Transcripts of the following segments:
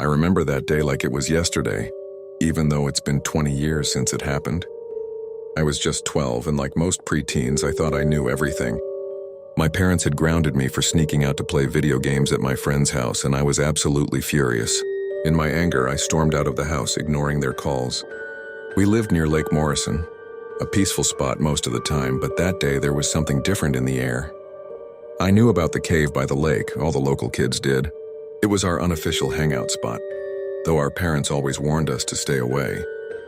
I remember that day like it was yesterday, even though it's been 20 years since it happened. I was just 12, and like most preteens, I thought I knew everything. My parents had grounded me for sneaking out to play video games at my friend's house, and I was absolutely furious. In my anger, I stormed out of the house, ignoring their calls. We lived near Lake Morrison, a peaceful spot most of the time, but that day there was something different in the air. I knew about the cave by the lake, all the local kids did. It was our unofficial hangout spot, though our parents always warned us to stay away.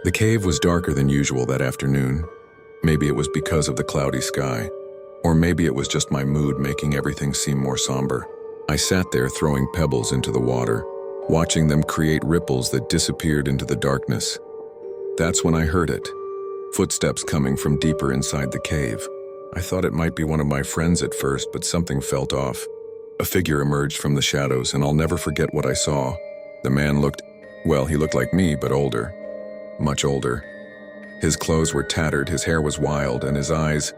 The cave was darker than usual that afternoon. Maybe it was because of the cloudy sky, or maybe it was just my mood making everything seem more somber. I sat there throwing pebbles into the water, watching them create ripples that disappeared into the darkness. That's when I heard it. Footsteps coming from deeper inside the cave. I thought it might be one of my friends at first, but something felt off. A figure emerged from the shadows, and I'll never forget what I saw. The man looked like me, but older. Much older. His clothes were tattered, his hair was wild, and his eyes,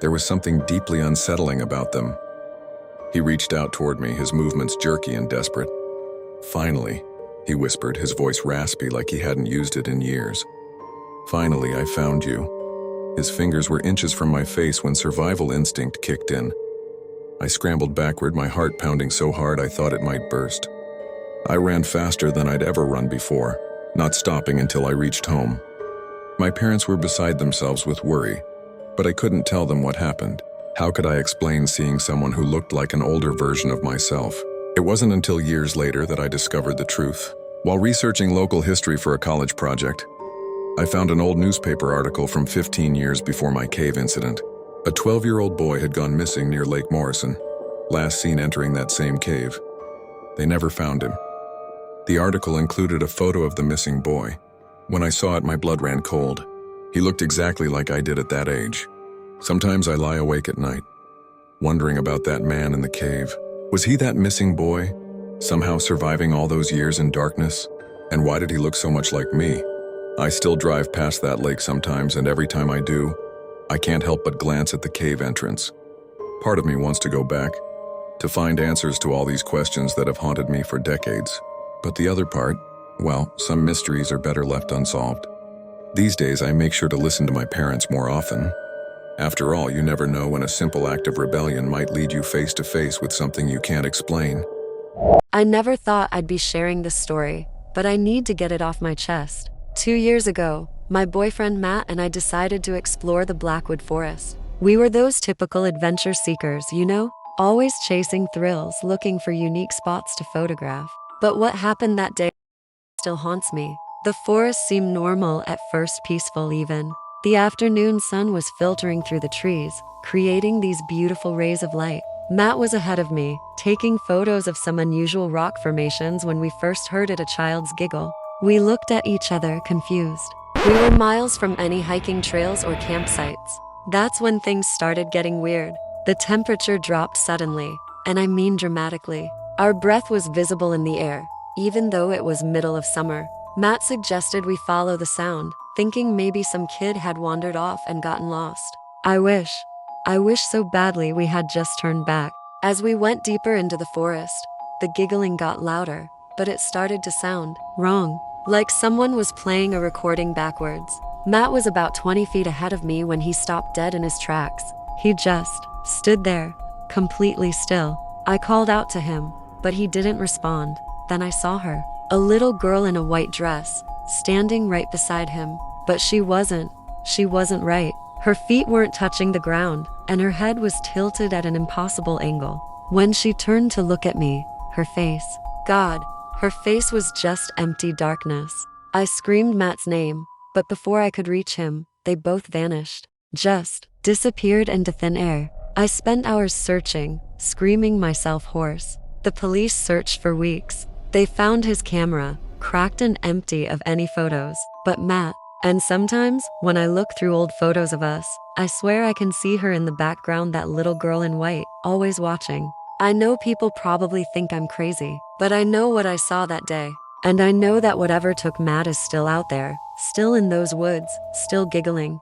there was something deeply unsettling about them. He reached out toward me, his movements jerky and desperate. "Finally," he whispered, his voice raspy like he hadn't used it in years. "Finally, I found you." His fingers were inches from my face when survival instinct kicked in. I scrambled backward, my heart pounding so hard I thought it might burst. I ran faster than I'd ever run before, not stopping until I reached home. My parents were beside themselves with worry, but I couldn't tell them what happened. How could I explain seeing someone who looked like an older version of myself? It wasn't until years later that I discovered the truth. While researching local history for a college project, I found an old newspaper article from 15 years before my cave incident. A 12-year-old boy had gone missing near Lake Morrison, last seen entering that same cave. They never found him. The article included a photo of the missing boy. When I saw it, my blood ran cold. He looked exactly like I did at that age. Sometimes I lie awake at night, wondering about that man in the cave. Was he that missing boy, somehow surviving all those years in darkness? And why did he look so much like me? I still drive past that lake sometimes, and every time I do, I can't help but glance at the cave entrance. Part of me wants to go back, to find answers to all these questions that have haunted me for decades. But the other part, well, some mysteries are better left unsolved. These days, I make sure to listen to my parents more often. After all, you never know when a simple act of rebellion might lead you face to face with something you can't explain. I never thought I'd be sharing this story, but I need to get it off my chest. 2 years ago, my boyfriend Matt and I decided to explore the Blackwood Forest. We were those typical adventure seekers, you know, always chasing thrills, looking for unique spots to photograph. But what happened that day still haunts me. The forest seemed normal at first, peaceful even. The afternoon sun was filtering through the trees, creating these beautiful rays of light. Matt was ahead of me, taking photos of some unusual rock formations when we first heard a child's giggle. We looked at each other, confused. We were miles from any hiking trails or campsites. That's when things started getting weird. The temperature dropped suddenly, and I mean dramatically. Our breath was visible in the air, even though it was middle of summer. Matt suggested we follow the sound, thinking maybe some kid had wandered off and gotten lost. I wish so badly we had just turned back. As we went deeper into the forest, the giggling got louder, but it started to sound wrong, like someone was playing a recording backwards. Matt was about 20 feet ahead of me when he stopped dead in his tracks. He just stood there, completely still. I called out to him, but he didn't respond. Then I saw her, a little girl in a white dress, standing right beside him. But she wasn't right. Her feet weren't touching the ground, and her head was tilted at an impossible angle. When she turned to look at me, her face was just empty darkness. I screamed Matt's name, but before I could reach him, they both vanished, just disappeared into thin air. I spent hours searching, screaming myself hoarse. The police searched for weeks. They found his camera, cracked and empty of any photos, but Matt. And sometimes, when I look through old photos of us, I swear I can see her in the background, that little girl in white, always watching. I know people probably think I'm crazy, but I know what I saw that day. And I know that whatever took Matt is still out there, still in those woods, still giggling.